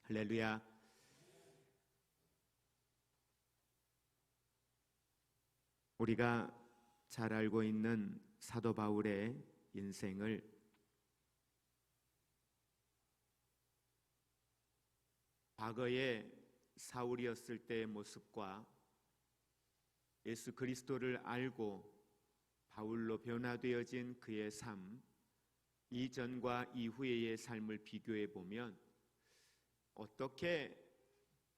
할렐루야. 우리가 잘 알고 있는 사도 바울의 인생을 과거의 사울이었을 때의 모습과 예수 그리스도를 알고 바울로 변화되어진 그의 삶, 이전과 이후의 삶을 비교해 보면 어떻게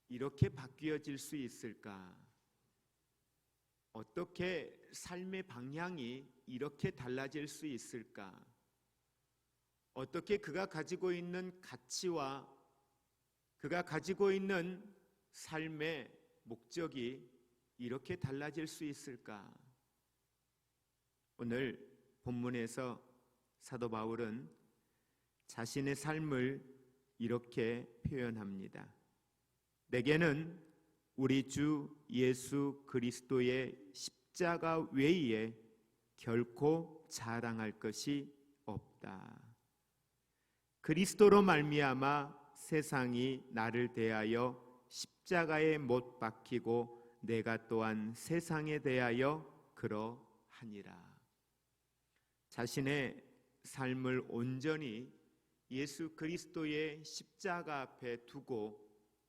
이렇게 바뀌어질 수 있을까? 어떻게 삶의 방향이 이렇게 달라질 수 있을까? 어떻게 그가 가지고 있는 가치와 그가 가지고 있는 삶의 목적이 이렇게 달라질 수 있을까? 오늘 본문에서 사도 바울은 자신의 삶을 이렇게 표현합니다. 내게는 우리 주 예수 그리스도의 십자가 외에 결코 자랑할 것이 없다. 그리스도로 말미암아 세상이 나를 대하여 십자가에 못 박히고 내가 또한 세상에 대하여 그러하니라. 자신의 삶을 온전히 예수 그리스도의 십자가 앞에 두고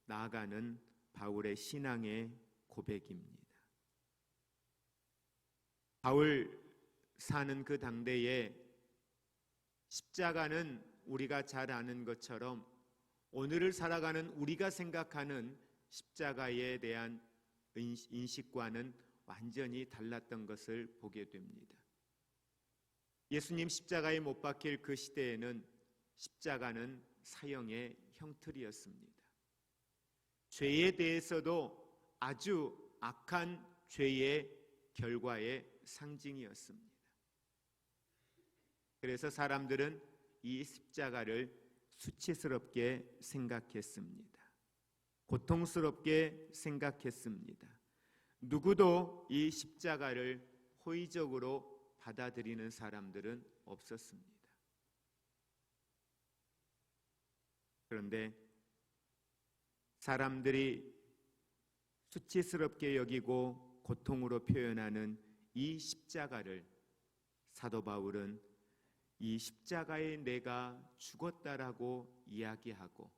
나아가는 바울의 신앙의 고백입니다. 바울 사는 그 당대에 십자가는 우리가 잘 아는 것처럼 오늘을 살아가는 우리가 생각하는 십자가에 대한 인식과는 완전히 달랐던 것을 보게 됩니다. 예수님 십자가에 못 박힐 그 시대에는 십자가는 사형의 형틀이었습니다. 죄에 대해서도 아주 악한 죄의 결과의 상징이었습니다. 그래서 사람들은 이 십자가를 수치스럽게 생각했습니다. 고통스럽게 생각했습니다. 누구도 이 십자가를 호의적으로 받아들이는 사람들은 없었습니다. 그런데 사람들이 수치스럽게 여기고 고통으로 표현하는 이 십자가를 사도 바울은 이 십자가에 내가 죽었다라고 이야기하고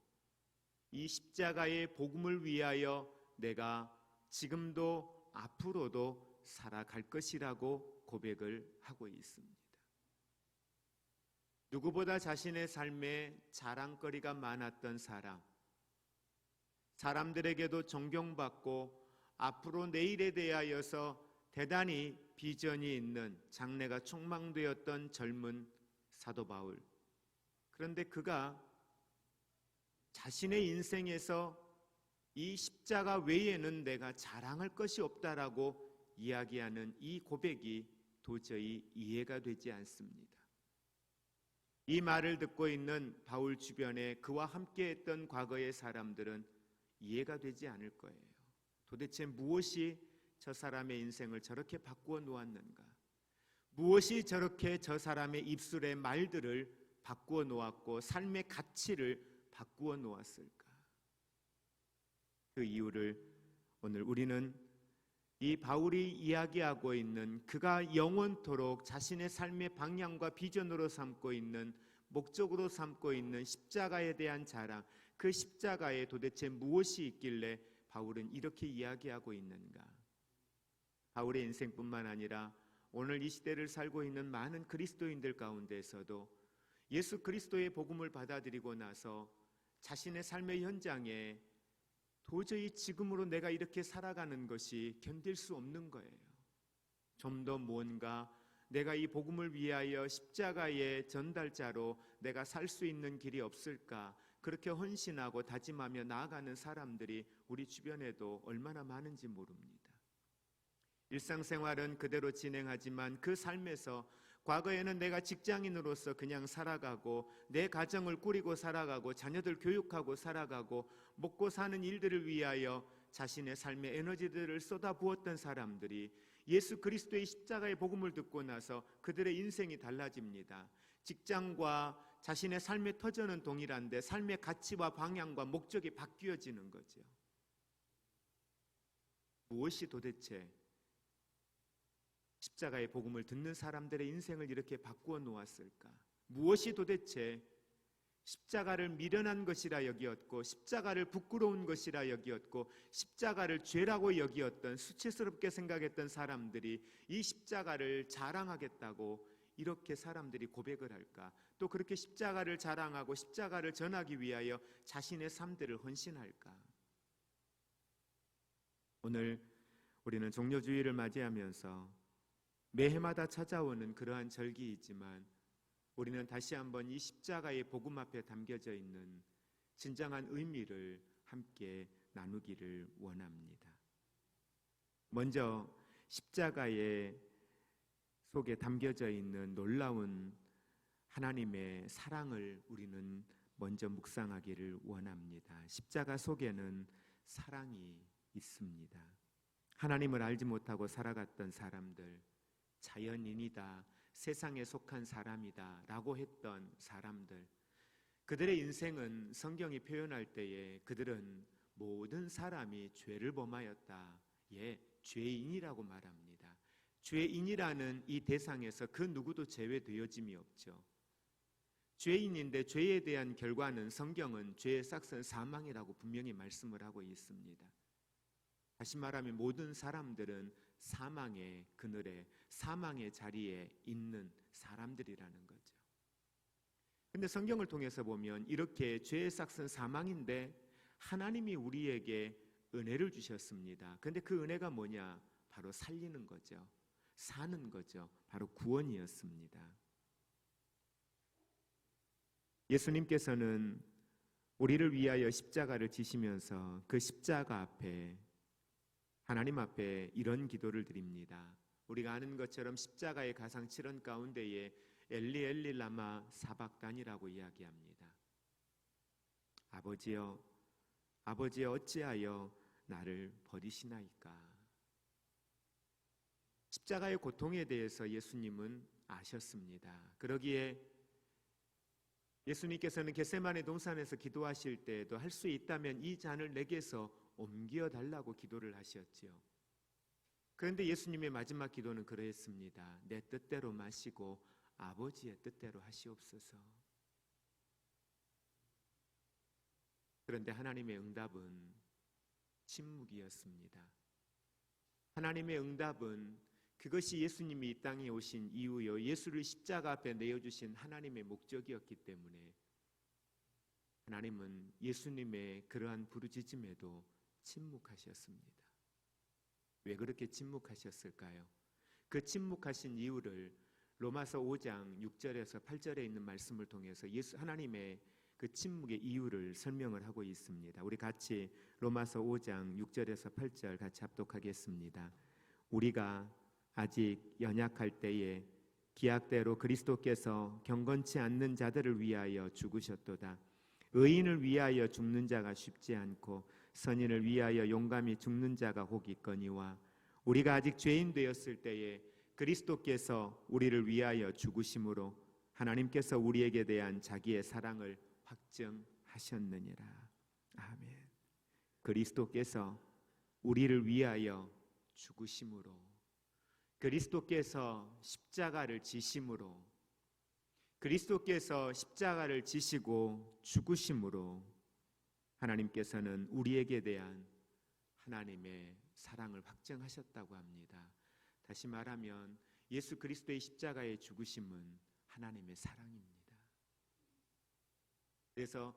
이 십자가의 복음을 위하여 내가 지금도 앞으로도 살아갈 것이라고 고백을 하고 있습니다. 누구보다 자신의 삶에 자랑거리가 많았던 사람, 사람들에게도 존경받고 앞으로 내일에 대하여서 대단히 비전이 있는 장래가 촉망되었던 젊은 사도 바울. 그런데 그가 자신의 인생에서 이 십자가 외에는 내가 자랑할 것이 없다라고 이야기하는 이 고백이 도저히 이해가 되지 않습니다. 이 말을 듣고 있는 바울 주변에 그와 함께했던 과거의 사람들은 이해가 되지 않을 거예요. 도대체 무엇이 저 사람의 인생을 저렇게 바꾸어 놓았는가? 무엇이 저렇게 저 사람의 입술의 말들을 바꾸어 놓았고 삶의 가치를 바꾸어 놓았을까? 그 이유를 오늘 우리는 이 바울이 이야기하고 있는 그가 영원토록 자신의 삶의 방향과 비전으로 삼고 있는 목적으로 삼고 있는 십자가에 대한 자랑, 그 십자가에 도대체 무엇이 있길래 바울은 이렇게 이야기하고 있는가? 바울의 인생뿐만 아니라 오늘 이 시대를 살고 있는 많은 그리스도인들 가운데서도 예수 그리스도의 복음을 받아들이고 나서 자신의 삶의 현장에 도저히 지금으로 내가 이렇게 살아가는 것이 견딜 수 없는 거예요. 좀 더 무언가 내가 이 복음을 위하여 십자가의 전달자로 내가 살 수 있는 길이 없을까? 그렇게 헌신하고 다짐하며 나아가는 사람들이 우리 주변에도 얼마나 많은지 모릅니다. 일상생활은 그대로 진행하지만 그 삶에서 과거에는 내가 직장인으로서 그냥 살아가고 내 가정을 꾸리고 살아가고 자녀들 교육하고 살아가고 먹고 사는 일들을 위하여 자신의 삶의 에너지들을 쏟아부었던 사람들이 예수 그리스도의 십자가의 복음을 듣고 나서 그들의 인생이 달라집니다. 직장과 자신의 삶의 터전은 동일한데 삶의 가치와 방향과 목적이 바뀌어지는 거죠. 무엇이 도대체 십자가의 복음을 듣는 사람들의 인생을 이렇게 바꾸어 놓았을까? 무엇이 도대체 십자가를 미련한 것이라 여기었고 십자가를 부끄러운 것이라 여기었고 십자가를 죄라고 여기었던 수치스럽게 생각했던 사람들이 이 십자가를 자랑하겠다고 이렇게 사람들이 고백을 할까? 또 그렇게 십자가를 자랑하고 십자가를 전하기 위하여 자신의 삶들을 헌신할까? 오늘 우리는 종료주일을 맞이하면서 매해마다 찾아오는 그러한 절기이지만 우리는 다시 한번 이 십자가의 복음 앞에 담겨져 있는 진정한 의미를 함께 나누기를 원합니다. 먼저 십자가의 속에 담겨져 있는 놀라운 하나님의 사랑을 우리는 먼저 묵상하기를 원합니다. 십자가 속에는 사랑이 있습니다. 하나님을 알지 못하고 살아갔던 사람들, 자연인이다, 세상에 속한 사람이다 라고 했던 사람들, 그들의 인생은 성경이 표현할 때에 그들은 모든 사람이 죄를 범하였다, 죄인이라고 말합니다. 죄인이라는 이 대상에서 그 누구도 제외되어짐이 없죠. 죄인인데 죄에 대한 결과는 성경은 죄의 싹은 사망이라고 분명히 말씀을 하고 있습니다. 다시 말하면 모든 사람들은 사망의 그늘에, 사망의 자리에 있는 사람들이라는 거죠. 근데 성경을 통해서 보면 이렇게 죄의 싹은 사망인데 하나님이 우리에게 은혜를 주셨습니다. 근데 그 은혜가 뭐냐? 바로 살리는 거죠. 사는 거죠. 바로 구원이었습니다. 예수님께서는 우리를 위하여 십자가를 지시면서 그 십자가 앞에, 하나님 앞에 이런 기도를 드립니다. 우리가 아는 것처럼 십자가의 가상 7원 가운데에 엘리 엘리 라마 사박단이라고 이야기합니다. 아버지여, 아버지여 어찌하여 나를 버리시나이까? 십자가의 고통에 대해서 예수님은 아셨습니다. 그러기에 예수님께서는 겟세마네 동산에서 기도하실 때에도 할 수 있다면 이 잔을 내게서 옮겨달라고 기도를 하셨지요. 그런데 예수님의 마지막 기도는 그러했습니다. 내 뜻대로 마시고 아버지의 뜻대로 하시옵소서. 그런데 하나님의 응답은 침묵이었습니다. 하나님의 응답은 그것이 예수님이 이 땅에 오신 이유요, 예수를 십자가 앞에 내어주신 하나님의 목적이었기 때문에 하나님은 예수님의 그러한 부르짖음에도 침묵하셨습니다. 왜 그렇게 침묵하셨을까요? 그 침묵하신 이유를 로마서 5장 6절에서 8절에 있는 말씀을 통해서 하나님의 그 침묵의 이유를 설명을 하고 있습니다. 우리 같이 로마서 5장 6절에서 8절 같이 합독하겠습니다. 우리가 아직 연약할 때에 기약대로 그리스도께서 경건치 않는 자들을 위하여 죽으셨도다. 의인을 위하여 죽는 자가 쉽지 않고 선인을 위하여 용감히 죽는 자가 혹 있거니와 우리가 아직 죄인 되었을 때에 그리스도께서 우리를 위하여 죽으심으로 하나님께서 우리에게 대한 자기의 사랑을 확증하셨느니라. 아멘. 그리스도께서 우리를 위하여 죽으심으로, 그리스도께서 십자가를 지심으로, 그리스도께서 십자가를 지시고 죽으심으로 하나님께서는 우리에게 대한 하나님의 사랑을 확증하셨다고 합니다. 다시 말하면 예수 그리스도의 십자가의 죽으심은 하나님의 사랑입니다. 그래서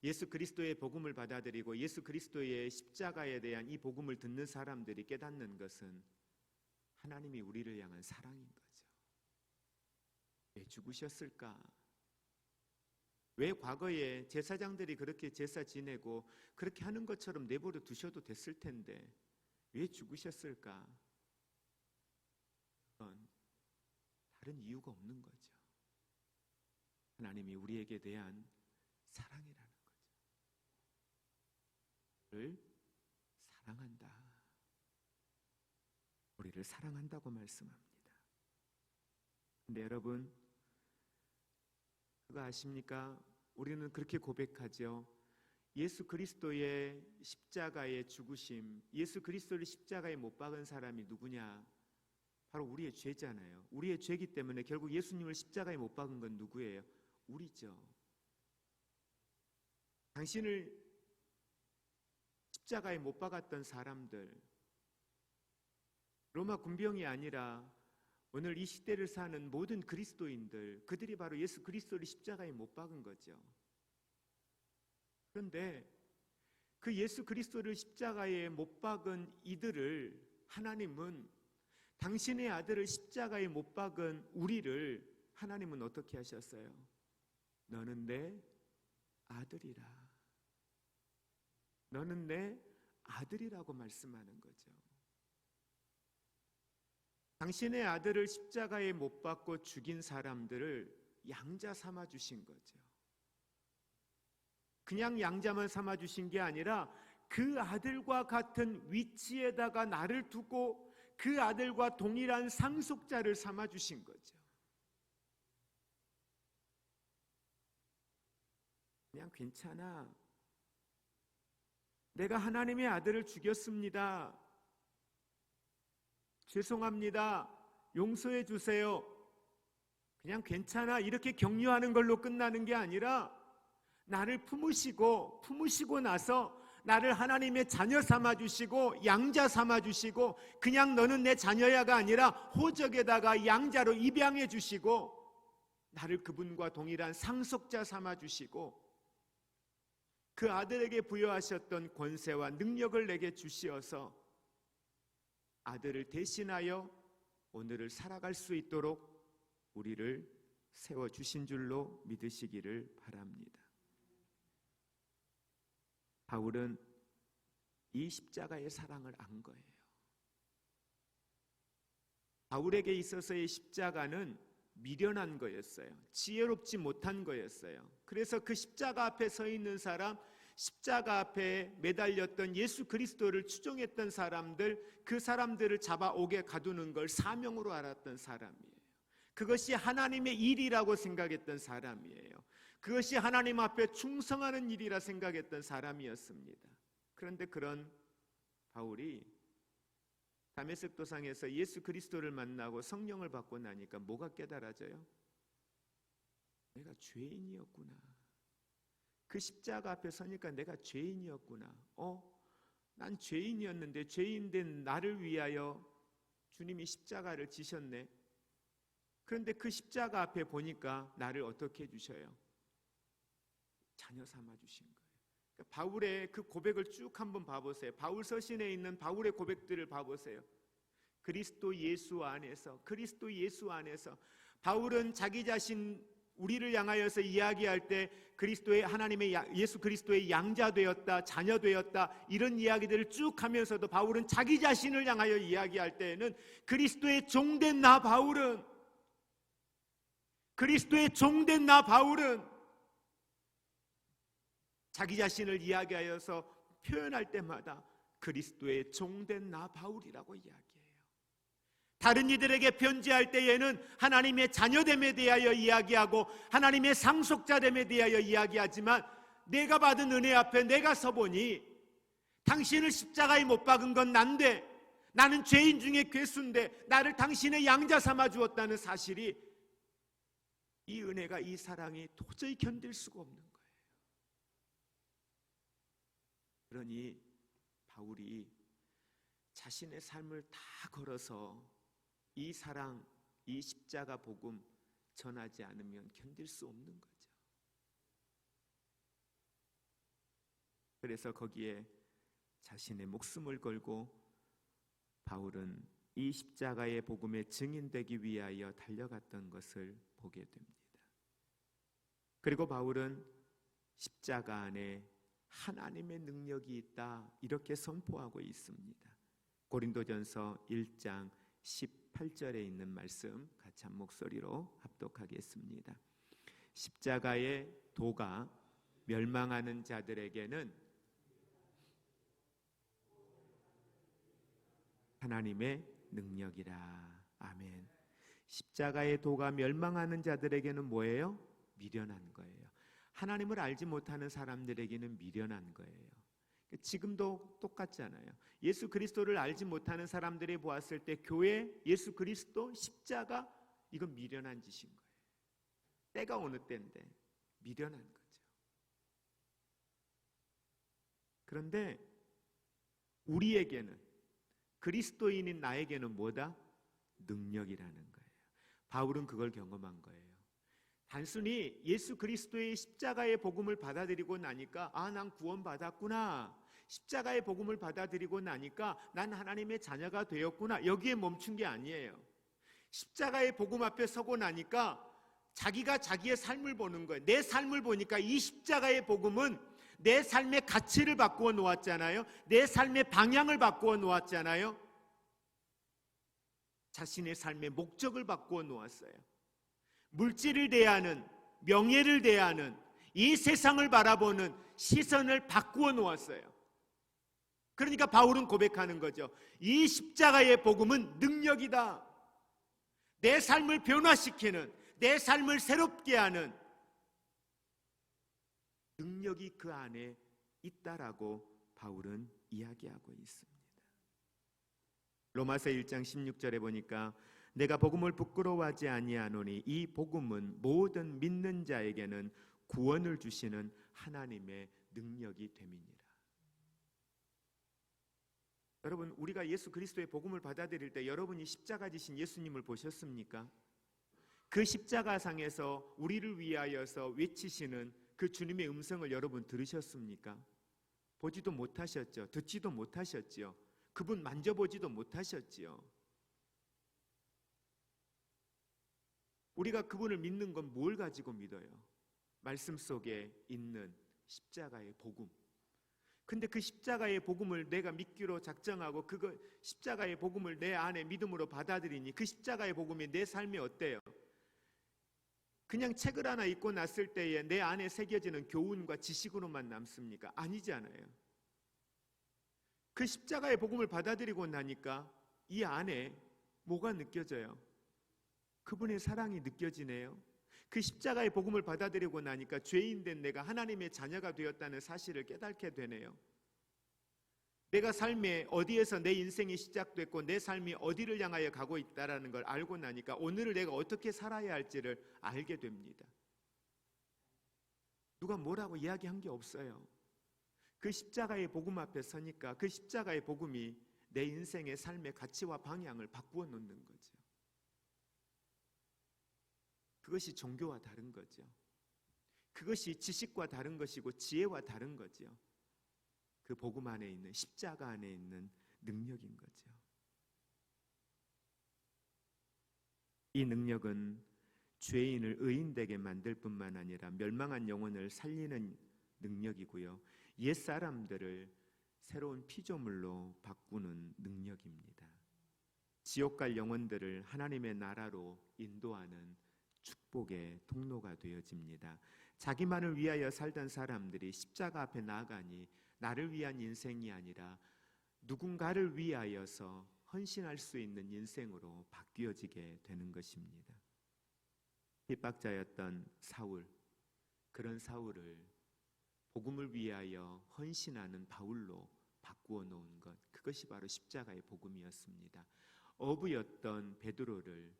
예수 그리스도의 복음을 받아들이고 예수 그리스도의 십자가에 대한 이 복음을 듣는 사람들이 깨닫는 것은 하나님이 우리를 향한 사랑인 거죠. 왜 죽으셨을까? 왜 과거에 제사장들이 그렇게 제사 지내고 그렇게 하는 것처럼 내버려 두셔도 됐을 텐데 왜 죽으셨을까? 그건 다른 이유가 없는 거죠. 하나님이 우리에게 대한 사랑이라는 거죠. 우리를 사랑한다. 우리를 사랑한다고 말씀합니다. 근데 여러분, 그거 아십니까? 우리는 그렇게 고백하죠. 예수 그리스도의 십자가의 죽으심, 예수 그리스도를 십자가에 못 박은 사람이 누구냐? 바로 우리의 죄잖아요. 우리의 죄이기 때문에 결국 예수님을 십자가에 못 박은 건 누구예요? 우리죠. 당신을 십자가에 못 박았던 사람들, 로마 군병이 아니라 오늘 이 시대를 사는 모든 그리스도인들, 그들이 바로 예수 그리스도를 십자가에 못 박은 거죠. 그런데 그 예수 그리스도를 십자가에 못 박은 이들을 하나님은, 당신의 아들을 십자가에 못 박은 우리를 하나님은 어떻게 하셨어요? 너는 내 아들이라. 너는 내 아들이라고 말씀하는 거죠. 당신의 아들을 십자가에 못 박고 죽인 사람들을 양자 삼아 주신 거죠. 그냥 양자만 삼아 주신 게 아니라 그 아들과 같은 위치에다가 나를 두고 그 아들과 동일한 상속자를 삼아 주신 거죠. 그냥 괜찮아. 내가 하나님의 아들을 죽였습니다. 죄송합니다. 용서해 주세요. 그냥 괜찮아. 이렇게 격려하는 걸로 끝나는 게 아니라 나를 품으시고 나서 나를 하나님의 자녀 삼아주시고 양자 삼아주시고, 그냥 너는 내 자녀야가 아니라 호적에다가 양자로 입양해 주시고 나를 그분과 동일한 상속자 삼아주시고 그 아들에게 부여하셨던 권세와 능력을 내게 주시어서 아들을 대신하여 오늘을 살아갈 수 있도록 우리를 세워주신 줄로 믿으시기를 바랍니다. 바울은 이 십자가의 사랑을 안 거예요. 바울에게 있어서의 십자가는 미련한 거였어요. 지혜롭지 못한 거였어요. 그래서 그 십자가 앞에 서 있는 사람, 십자가 앞에 매달렸던 예수 그리스도를 추종했던 사람들, 그 사람들을 잡아 옥에 가두는 걸 사명으로 알았던 사람이에요. 그것이 하나님의 일이라고 생각했던 사람이에요. 그것이 하나님 앞에 충성하는 일이라 생각했던 사람이었습니다. 그런데 그런 바울이 다메섹 도상에서 예수 그리스도를 만나고 성령을 받고 나니까 뭐가 깨달아져요? 내가 죄인이었구나. 그 십자가 앞에 서니까 내가 죄인이었구나. 난 죄인이었는데 죄인된 나를 위하여 주님이 십자가를 지셨네. 그런데 그 십자가 앞에 보니까 나를 어떻게 해주셔요? 자녀 삼아 주신 거예요. 그러니까 바울의 그 고백을 쭉 한번 봐보세요. 바울 서신에 있는 바울의 고백들을 봐보세요. 그리스도 예수 안에서 바울은 자기 자신 우리를 향하여서 이야기할 때 그리스도의 하나님의 예수 그리스도의 양자 되었다, 자녀 되었다, 이런 이야기들을 쭉 하면서도 바울은 자기 자신을 향하여 이야기할 때에는 그리스도의 종된 나 바울은 자기 자신을 이야기하여서 표현할 때마다 그리스도의 종된 나 바울이라고 이야기해요. 다른 이들에게 편지할 때에는 하나님의 자녀됨에 대하여 이야기하고 하나님의 상속자됨에 대하여 이야기하지만 내가 받은 은혜 앞에 내가 서보니 당신을 십자가에 못 박은 건 난데, 나는 죄인 중에 괴수인데 나를 당신의 양자 삼아 주었다는 사실이, 이 은혜가, 이 사랑이 도저히 견딜 수가 없는 거예요. 그러니 바울이 자신의 삶을 다 걸어서 이 사랑, 이 십자가 복음 전하지 않으면 견딜 수 없는 거죠. 그래서 거기에 자신의 목숨을 걸고 바울은 이 십자가의 복음의 증인되기 위하여 달려갔던 것을 보게 됩니다. 그리고 바울은 십자가 안에 하나님의 능력이 있다, 이렇게 선포하고 있습니다. 고린도전서 1장 18절에 있는 말씀 같이 한 목소리로 합독하겠습니다. 십자가의 도가 멸망하는 자들에게는 하나님의 능력이라. 아멘. 십자가의 도가 멸망하는 자들에게는 뭐예요? 미련한 거예요. 하나님을 알지 못하는 사람들에게는 미련한 거예요. 지금도 똑같잖아요. 예수 그리스도를 알지 못하는 사람들이 보았을 때 교회, 예수 그리스도, 십자가, 이건 미련한 짓인 거예요. 때가 어느 때인데 미련한 거죠. 그런데 우리에게는, 그리스도인인 나에게는 뭐다? 능력이라는 거예요. 바울은 그걸 경험한 거예요. 단순히 예수 그리스도의 십자가의 복음을 받아들이고 나니까 난 구원받았구나, 십자가의 복음을 받아들이고 나니까 난 하나님의 자녀가 되었구나, 여기에 멈춘 게 아니에요. 십자가의 복음 앞에 서고 나니까 자기가 자기의 삶을 보는 거예요. 내 삶을 보니까 이 십자가의 복음은 내 삶의 가치를 바꾸어 놓았잖아요. 내 삶의 방향을 바꾸어 놓았잖아요. 자신의 삶의 목적을 바꾸어 놓았어요. 물질을 대하는, 명예를 대하는, 이 세상을 바라보는 시선을 바꾸어 놓았어요. 그러니까 바울은 고백하는 거죠. 이 십자가의 복음은 능력이다. 내 삶을 변화시키는, 내 삶을 새롭게 하는 능력이 그 안에 있다라고 바울은 이야기하고 있습니다. 로마서 1장 16절에 보니까 내가 복음을 부끄러워하지 아니하노니 이 복음은 모든 믿는 자에게는 구원을 주시는 하나님의 능력이 됨이니라. 여러분, 우리가 예수 그리스도의 복음을 받아들일 때 여러분이 십자가 지신 예수님을 보셨습니까? 그 십자가상에서 우리를 위하여서 외치시는 그 주님의 음성을 여러분 들으셨습니까? 보지도 못하셨죠. 듣지도 못하셨죠. 그분 만져보지도 못하셨지요. 우리가 그분을 믿는 건 뭘 가지고 믿어요? 말씀 속에 있는 십자가의 복음. 근데 그 십자가의 복음을 내가 믿기로 작정하고 그 십자가의 복음을 내 안에 믿음으로 받아들이니 그 십자가의 복음이 내 삶이 어때요? 그냥 책을 하나 읽고 났을 때에 내 안에 새겨지는 교훈과 지식으로만 남습니까? 아니잖아요. 그 십자가의 복음을 받아들이고 나니까 이 안에 뭐가 느껴져요? 그분의 사랑이 느껴지네요. 그 십자가의 복음을 받아들이고 나니까 죄인된 내가 하나님의 자녀가 되었다는 사실을 깨닫게 되네요. 내가 삶에 어디에서 내 인생이 시작됐고 내 삶이 어디를 향하여 가고 있다는 걸 알고 나니까 오늘을 내가 어떻게 살아야 할지를 알게 됩니다. 누가 뭐라고 이야기한 게 없어요. 그 십자가의 복음 앞에 서니까 그 십자가의 복음이 내 인생의 삶의 가치와 방향을 바꾸어 놓는 거죠. 그것이 종교와 다른 거죠. 그것이 지식과 다른 것이고 지혜와 다른 거죠. 그 복음 안에 있는, 십자가 안에 있는 능력인 거죠. 이 능력은 죄인을 의인되게 만들 뿐만 아니라 멸망한 영혼을 살리는 능력이고요, 옛사람들을 새로운 피조물로 바꾸는 능력입니다. 지옥 갈 영혼들을 하나님의 나라로 인도하는 축복의 통로가 되어집니다. 자기만을 위하여 살던 사람들이 십자가 앞에 나아가니 나를 위한 인생이 아니라 누군가를 위하여서 헌신할 수 있는 인생으로 바뀌어지게 되는 것입니다. 핍박자였던 사울, 그런 사울을 복음을 위하여 헌신하는 바울로 바꾸어 놓은 것, 그것이 바로 십자가의 복음이었습니다. 어부였던 베드로를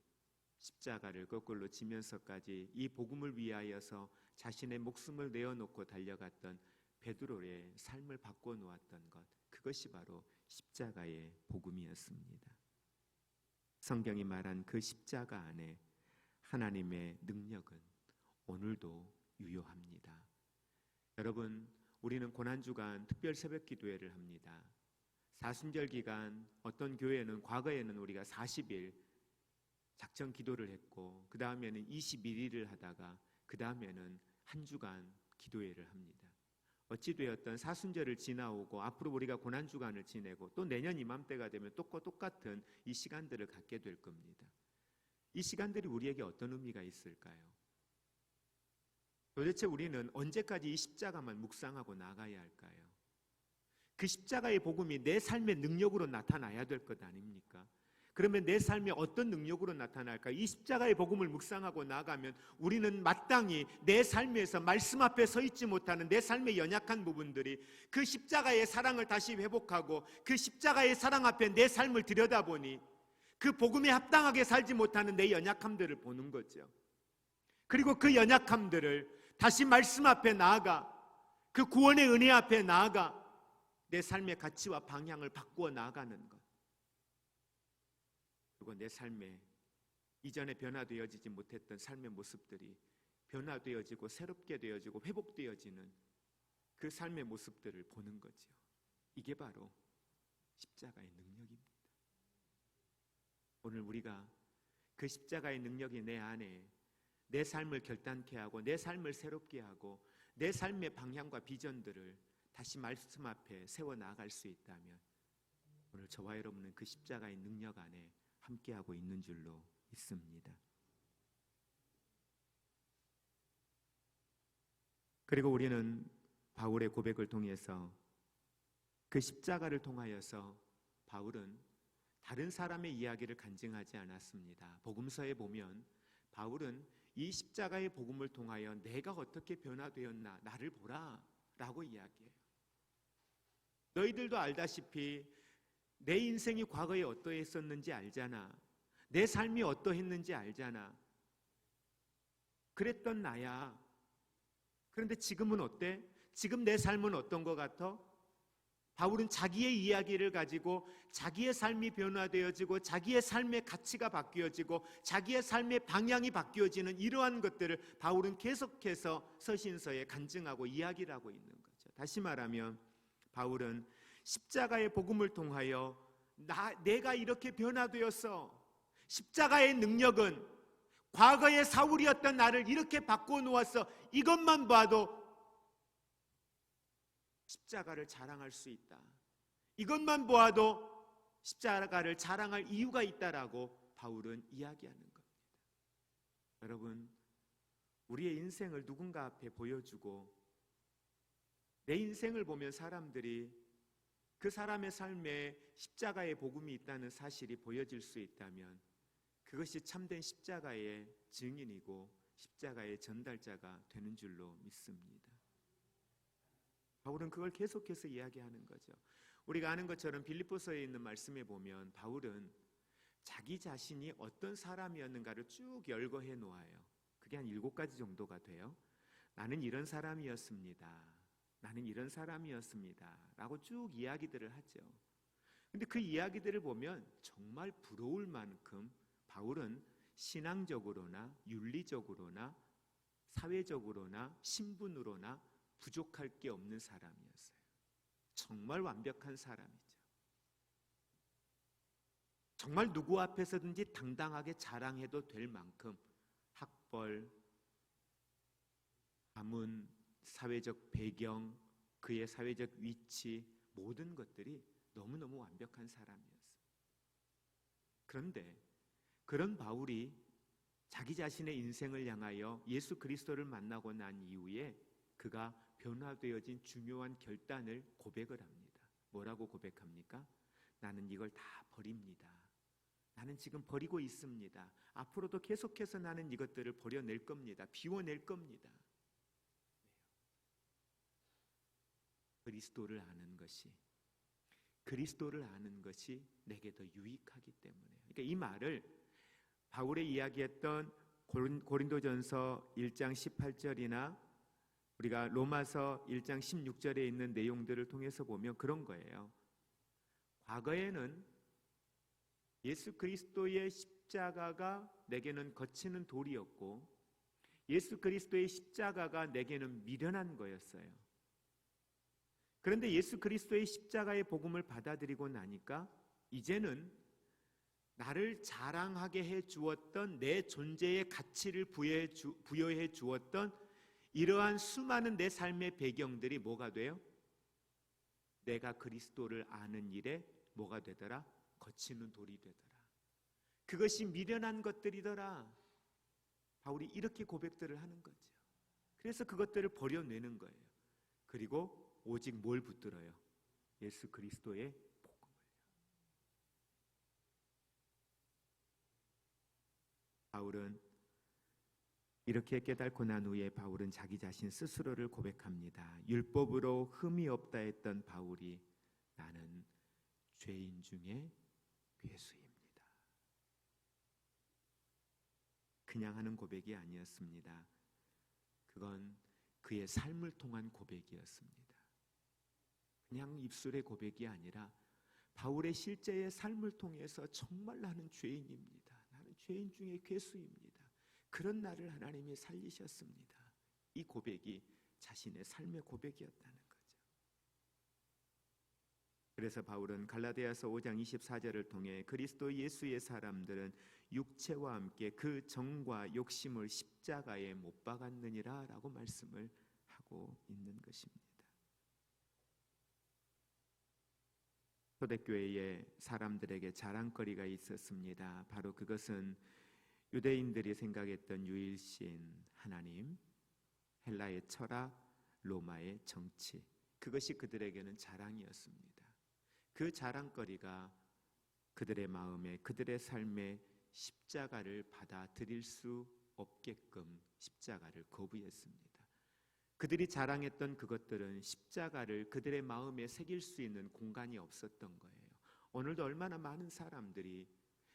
십자가를 거꾸로 지면서까지 이 복음을 위하여서 자신의 목숨을 내어놓고 달려갔던 베드로의 삶을 바꿔 놓았던 것, 그것이 바로 십자가의 복음이었습니다. 성경이 말한 그 십자가 안에 하나님의 능력은 오늘도 유효합니다. 여러분, 우리는 고난주간 특별 새벽 기도회를 합니다. 사순절 기간 어떤 교회는 과거에는 우리가 40일 작정 기도를 했고 그 다음에는 21일을 하다가 그 다음에는 한 주간 기도회를 합니다. 어찌되었든 사순절을 지나오고 앞으로 우리가 고난주간을 지내고 또 내년 이맘때가 되면 또 똑같은 이 시간들을 갖게 될 겁니다. 이 시간들이 우리에게 어떤 의미가 있을까요? 도대체 우리는 언제까지 이 십자가만 묵상하고 나가야 할까요? 그 십자가의 복음이 내 삶의 능력으로 나타나야 될 것 아닙니까? 그러면 내 삶에 어떤 능력으로 나타날까? 이 십자가의 복음을 묵상하고 나가면 우리는 마땅히 내 삶에서 말씀 앞에 서 있지 못하는 내 삶의 연약한 부분들이 그 십자가의 사랑을 다시 회복하고 그 십자가의 사랑 앞에 내 삶을 들여다보니 그 복음에 합당하게 살지 못하는 내 연약함들을 보는 거죠. 그리고 그 연약함들을 다시 말씀 앞에 나아가 그 구원의 은혜 앞에 나아가 내 삶의 가치와 방향을 바꾸어 나아가는 것. 그리고 내 삶에 이전에 변화되어지지 못했던 삶의 모습들이 변화되어지고 새롭게 되어지고 회복되어지는 그 삶의 모습들을 보는 거죠. 이게 바로 십자가의 능력입니다. 오늘 우리가 그 십자가의 능력이 내 안에 내 삶을 결단케 하고 내 삶을 새롭게 하고 내 삶의 방향과 비전들을 다시 말씀 앞에 세워 나갈 수 있다면 오늘 저와 여러분은 그 십자가의 능력 안에 함께하고 있는 줄로 믿습니다. 그리고 우리는 바울의 고백을 통해서 그 십자가를 통하여서 바울은 다른 사람의 이야기를 간증하지 않았습니다. 복음서에 보면 바울은 이 십자가의 복음을 통하여 내가 어떻게 변화되었나 나를 보라 라고 이야기해요. 너희들도 알다시피 내 인생이 과거에 어떠했었는지 알잖아. 내 삶이 어떠했는지 알잖아. 그랬던 나야. 그런데 지금은 어때? 지금 내 삶은 어떤 것 같아? 바울은 자기의 이야기를 가지고 자기의 삶이 변화되어지고 자기의 삶의 가치가 바뀌어지고 자기의 삶의 방향이 바뀌어지는 이러한 것들을 바울은 계속해서 서신서에 간증하고 이야기를 하고 있는 거죠. 다시 말하면 바울은 십자가의 복음을 통하여 내가 이렇게 변화되었어. 십자가의 능력은 과거의 사울이었던 나를 이렇게 바꾸어 놓았어. 이것만 봐도 십자가를 자랑할 수 있다. 이것만 보아도 십자가를 자랑할 이유가 있다라고 바울은 이야기하는 겁니다. 여러분, 우리의 인생을 누군가 앞에 보여주고 내 인생을 보면 사람들이 그 사람의 삶에 십자가의 복음이 있다는 사실이 보여질 수 있다면 그것이 참된 십자가의 증인이고 십자가의 전달자가 되는 줄로 믿습니다. 바울은 그걸 계속해서 이야기하는 거죠. 우리가 아는 것처럼 빌립보서에 있는 말씀에 보면 바울은 자기 자신이 어떤 사람이었는가를 쭉 열거해 놓아요. 그게 한 7가지 정도가 돼요. 나는 이런 사람이었습니다. 나는 이런 사람이었습니다. 라고 쭉 이야기들을 하죠. 근데 그 이야기들을 보면 정말 부러울 만큼 바울은 신앙적으로나 윤리적으로나 사회적으로나 신분으로나 부족할 게 없는 사람이었어요. 정말 완벽한 사람이죠. 정말 누구 앞에서든지 당당하게 자랑해도 될 만큼 학벌, 가문, 사회적 배경, 그의 사회적 위치 모든 것들이 너무너무 완벽한 사람이었어요. 그런데 그런 바울이 자기 자신의 인생을 향하여 예수 그리스도를 만나고 난 이후에 그가 변화되어진 중요한 결단을 고백을 합니다. 뭐라고 고백합니까? 나는 이걸 다 버립니다. 나는 지금 버리고 있습니다. 앞으로도 계속해서 나는 이것들을 버려낼 겁니다. 비워낼 겁니다. 그리스도를 아는 것이 내게 더 유익하기 때문에. 그러니까 이 말을 바울의 이야기했던 고린도전서 1장 18절이나 우리가 로마서 1장 16절에 있는 내용들을 통해서 보면 그런 거예요. 과거에는 예수 그리스도의 십자가가 내게는 거치는 돌이었고 예수 그리스도의 십자가가 내게는 미련한 거였어요. 그런데 예수 그리스도의 십자가의 복음을 받아들이고 나니까 이제는 나를 자랑하게 해주었던 내 존재의 가치를 부여해 주었던 이러한 수많은 내 삶의 배경들이 뭐가 돼요? 내가 그리스도를 아는 일에 뭐가 되더라? 거치는 돌이 되더라. 그것이 미련한 것들이더라. 바울이 이렇게 고백들을 하는 거죠. 그래서 그것들을 버려내는 거예요. 그리고 오직 뭘 붙들어요? 예수 그리스도의 복음을요. 바울은 이렇게 깨닫고 난 후에 바울은 자기 자신 스스로를 고백합니다. 율법으로 흠이 없다 했던 바울이 나는 죄인 중에 괴수입니다. 그냥 하는 고백이 아니었습니다. 그건 그의 삶을 통한 고백이었습니다. 그냥 입술의 고백이 아니라 바울의 실제의 삶을 통해서 정말 나는 죄인입니다. 나는 죄인 중에 괴수입니다. 그런 나를 하나님이 살리셨습니다. 이 고백이 자신의 삶의 고백이었다는 거죠. 그래서 바울은 갈라디아서 5장 24절을 통해 그리스도 예수의 사람들은 육체와 함께 그 정과 욕심을 십자가에 못 박았느니라 라고 말씀을 하고 있는 것입니다. 초대교회의 사람들에게 자랑거리가 있었습니다. 바로 그것은 유대인들이 생각했던 유일신 하나님, 헬라의 철학, 로마의 정치, 그것이 그들에게는 자랑이었습니다. 그 자랑거리가 그들의 마음에, 그들의 삶에 십자가를 받아들일 수 없게끔 십자가를 거부했습니다. 그들이 자랑했던 그것들은 십자가를 그들의 마음에 새길 수 있는 공간이 없었던 거예요. 오늘도 얼마나 많은 사람들이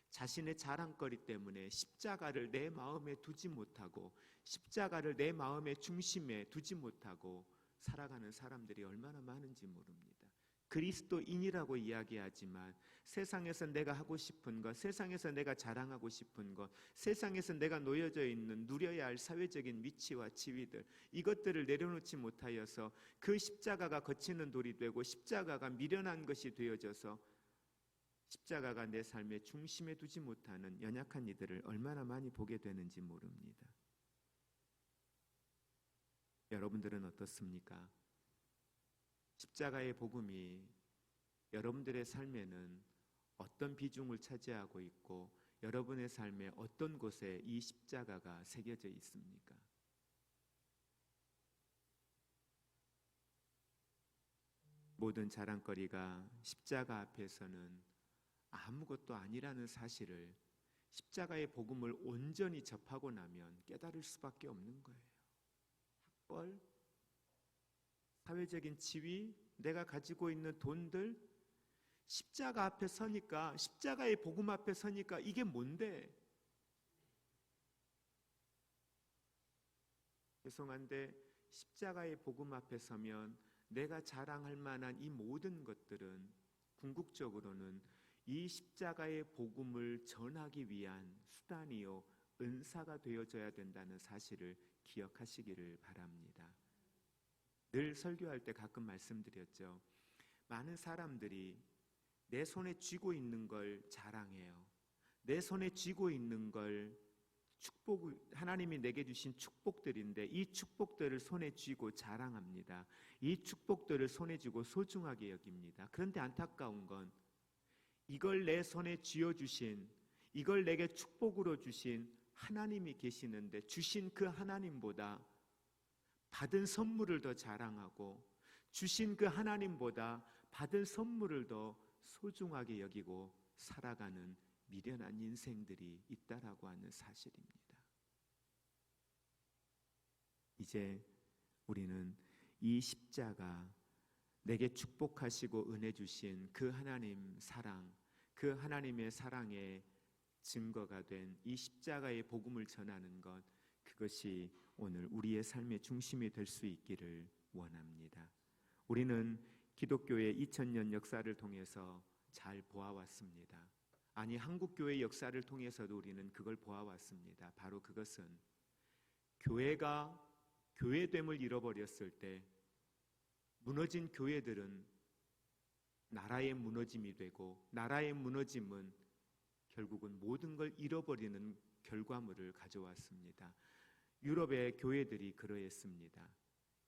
자신의 자랑거리 때문에 십자가를 내 마음에 두지 못하고 십자가를 내 마음의 중심에 두지 못하고 살아가는 사람들이 얼마나 많은지 모릅니다. 그리스도인이라고 이야기하지만 세상에서 내가 하고 싶은 것, 세상에서 내가 자랑하고 싶은 것, 세상에서 내가 놓여져 있는 누려야 할 사회적인 위치와 지위들, 이것들을 내려놓지 못하여서 그 십자가가 거치는 돌이 되고 십자가가 미련한 것이 되어져서 십자가가 내 삶의 중심에 두지 못하는 연약한 이들을 얼마나 많이 보게 되는지 모릅니다. 여러분들은 어떻습니까? 십자가의 복음이 여러분들의 삶에는 어떤 비중을 차지하고 있고 여러분의 삶에 어떤 곳에 이 십자가가 새겨져 있습니까? 모든 자랑거리가 십자가 앞에서는 아무것도 아니라는 사실을 십자가의 복음을 온전히 접하고 나면 깨달을 수밖에 없는 거예요. 학벌, 사회적인 지위, 내가 가지고 있는 돈들, 십자가 앞에 서니까, 십자가의 복음 앞에 서니까 이게 뭔데? 죄송한데 십자가의 복음 앞에 서면 내가 자랑할 만한 이 모든 것들은 궁극적으로는 이 십자가의 복음을 전하기 위한 수단이요 은사가 되어져야 된다는 사실을 기억하시기를 바랍니다. 늘 설교할 때 가끔 말씀드렸죠. 많은 사람들이 내 손에 쥐고 있는 걸 자랑해요. 내 손에 쥐고 있는 걸 하나님이 내게 주신 축복들인데 이 축복들을 손에 쥐고 자랑합니다. 이 축복들을 손에 쥐고 소중하게 여깁니다. 그런데 안타까운 건 이걸 내 손에 쥐어주신, 이걸 내게 축복으로 주신 하나님이 계시는데 주신 그 하나님보다 받은 선물을 더 자랑하고 주신 그 하나님보다 받은 선물을 더 소중하게 여기고 살아가는 미련한 인생들이 있다라고 하는 사실입니다. 이제 우리는 이 십자가, 내게 축복하시고 은혜 주신 그 하나님 사랑, 그 하나님의 사랑의 증거가 된 이 십자가의 복음을 전하는 것, 그것이 오늘 우리의 삶의 중심이 될 수 있기를 원합니다. 우리는 기독교의 2000년 역사를 통해서 잘 보아왔습니다. 아니, 한국교회 역사를 통해서도 우리는 그걸 보아왔습니다. 바로 그것은 교회가 교회됨을 잃어버렸을 때 무너진 교회들은 나라의 무너짐이 되고 나라의 무너짐은 결국은 모든 걸 잃어버리는 결과물을 가져왔습니다. 유럽의 교회들이 그러했습니다.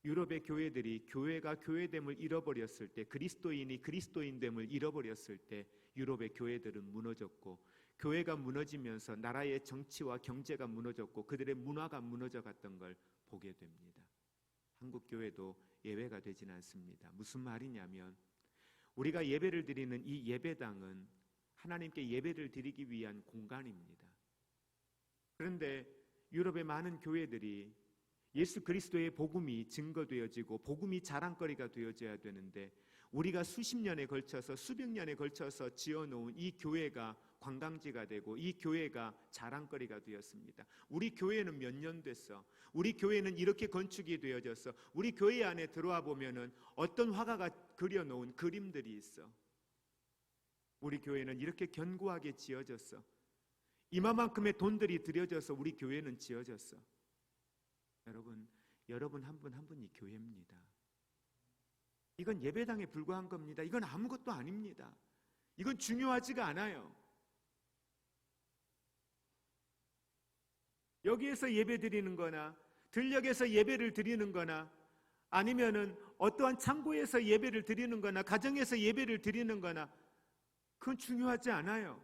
유럽의 교회들이 교회가 교회됨을 잃어버렸을 때, 그리스도인이 그리스도인됨을 잃어버렸을 때 유럽의 교회들은 무너졌고, 교회가 무너지면서 나라의 정치와 경제가 무너졌고 그들의 문화가 무너져 갔던 걸 보게 됩니다. 한국 교회도 예외가 되진 않습니다. 무슨 말이냐면 우리가 예배를 드리는 이 예배당은 하나님께 예배를 드리기 위한 공간입니다. 그런데 유럽의 많은 교회들이 예수 그리스도의 복음이 증거되어지고 복음이 자랑거리가 되어져야 되는데, 우리가 수십 년에 걸쳐서 수백 년에 걸쳐서 지어놓은 이 교회가 관광지가 되고 이 교회가 자랑거리가 되었습니다. 우리 교회는 몇 년 됐어? 우리 교회는 이렇게 건축이 되어져서 우리 교회 안에 들어와 보면은 어떤 화가가 그려놓은 그림들이 있어. 우리 교회는 이렇게 견고하게 지어졌어. 이만큼의 돈들이 들여져서 우리 교회는 지어졌어. 여러분 한 분 한 분이 교회입니다. 이건 예배당에 불과한 겁니다. 이건 아무것도 아닙니다. 이건 중요하지가 않아요. 여기에서 예배 드리는 거나 들녘에서 예배를 드리는 거나 아니면은 어떠한 창고에서 예배를 드리는 거나 가정에서 예배를 드리는 거나 그건 중요하지 않아요.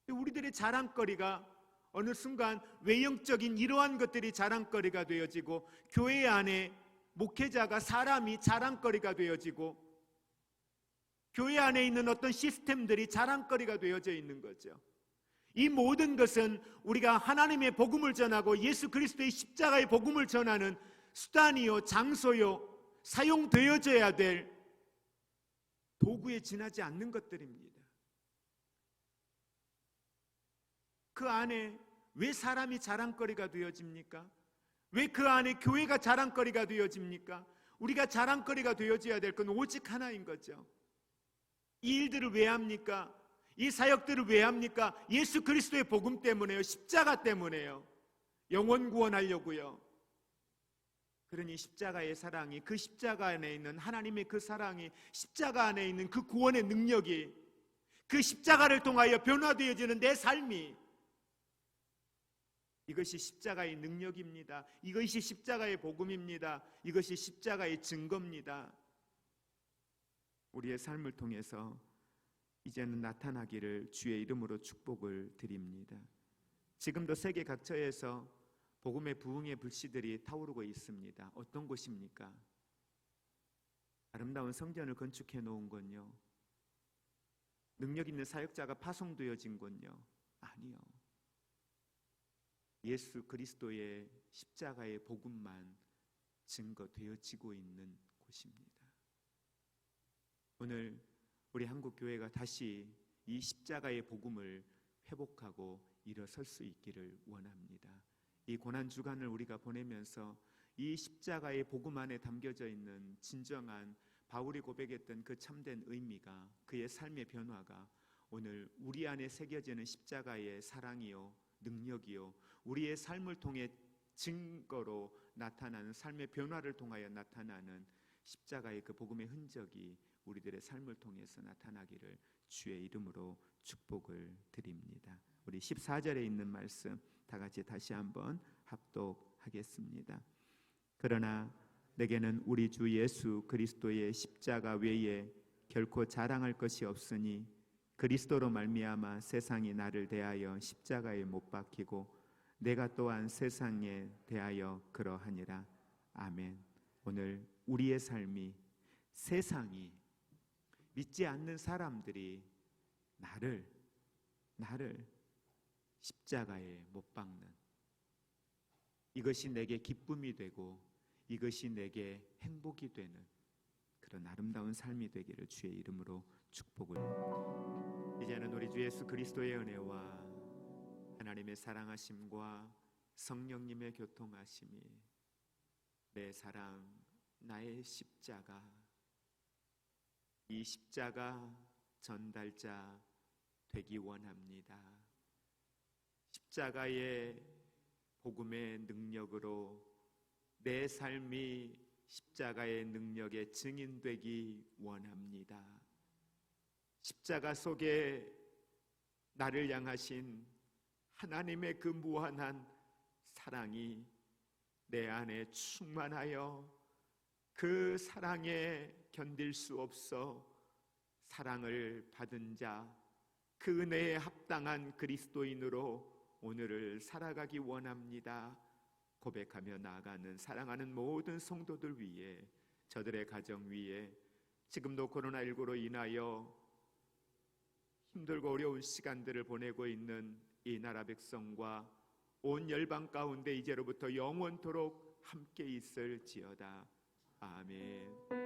우리들의 자랑거리가 어느 순간 외형적인 이러한 것들이 자랑거리가 되어지고, 교회 안에 목회자가 사람이 자랑거리가 되어지고, 교회 안에 있는 어떤 시스템들이 자랑거리가 되어져 있는 거죠. 이 모든 것은 우리가 하나님의 복음을 전하고 예수 그리스도의 십자가의 복음을 전하는 수단이요, 장소요, 사용되어져야 될 도구에 지나지 않는 것들입니다. 그 안에 왜 사람이 자랑거리가 되어집니까? 왜 그 안에 교회가 자랑거리가 되어집니까? 우리가 자랑거리가 되어져야 될 건 오직 하나인 거죠. 이 일들을 왜 합니까? 이 사역들을 왜 합니까? 예수 그리스도의 복음 때문에요. 십자가 때문에요. 영혼 구원하려고요. 그러니 십자가의 사랑이, 그 십자가 안에 있는 하나님의 그 사랑이, 십자가 안에 있는 그 구원의 능력이, 그 십자가를 통하여 변화되어지는 내 삶이, 이것이 십자가의 능력입니다. 이것이 십자가의 복음입니다. 이것이 십자가의 증거입니다. 우리의 삶을 통해서 이제는 나타나기를 주의 이름으로 축복을 드립니다. 지금도 세계 각처에서 복음의 부흥의 불씨들이 타오르고 있습니다. 어떤 곳입니까? 아름다운 성전을 건축해 놓은 건요? 능력 있는 사역자가 파송되어진 건요? 아니요. 예수 그리스도의 십자가의 복음만 증거되어지고 있는 곳입니다. 오늘 우리 한국교회가 다시 이 십자가의 복음을 회복하고 일어설 수 있기를 원합니다. 이 고난주간을 우리가 보내면서 이 십자가의 복음 안에 담겨져 있는 진정한 바울이 고백했던 그 참된 의미가, 그의 삶의 변화가 오늘 우리 안에 새겨지는 십자가의 사랑이요, 능력이요, 우리의 삶을 통해 증거로 나타나는, 삶의 변화를 통하여 나타나는 십자가의 그 복음의 흔적이 우리들의 삶을 통해서 나타나기를 주의 이름으로 축복을 드립니다. 우리 14절에 있는 말씀 다 같이 다시 한번 합독하겠습니다. 그러나 내게는 우리 주 예수 그리스도의 십자가 외에 결코 자랑할 것이 없으니 그리스도로 말미암아 세상이 나를 대하여 십자가에 못 박히고 내가 또한 세상에 대하여 그러하니라. 아멘. 오늘 우리의 삶이, 세상이, 믿지 않는 사람들이 나를 십자가에 못 박는, 이것이 내게 기쁨이 되고 이것이 내게 행복이 되는 그런 아름다운 삶이 되기를 주의 이름으로 축복을. 이제는 우리 주 예수 그리스도의 은혜와 하나님의 사랑하심과 성령님의 교통하심이, 내 사랑, 나의 십자가, 이 십자가 전달자 되기 원합니다. 십자가의 복음의 능력으로 내 삶이 십자가의 능력의 증인되기 원합니다. 십자가 속에 나를 향하신 하나님의 그 무한한 사랑이 내 안에 충만하여 그 사랑에 견딜 수 없어 사랑을 받은 자, 그 은혜에 합당한 그리스도인으로 오늘을 살아가기 원합니다. 고백하며 나아가는 사랑하는 모든 성도들 위해, 저들의 가정 위에, 지금도 코로나19로 인하여 힘들고 어려운 시간들을 보내고 있는 이 나라 백성과 온 열방 가운데 이제로부터 영원토록 함께 있을지어다. 아멘.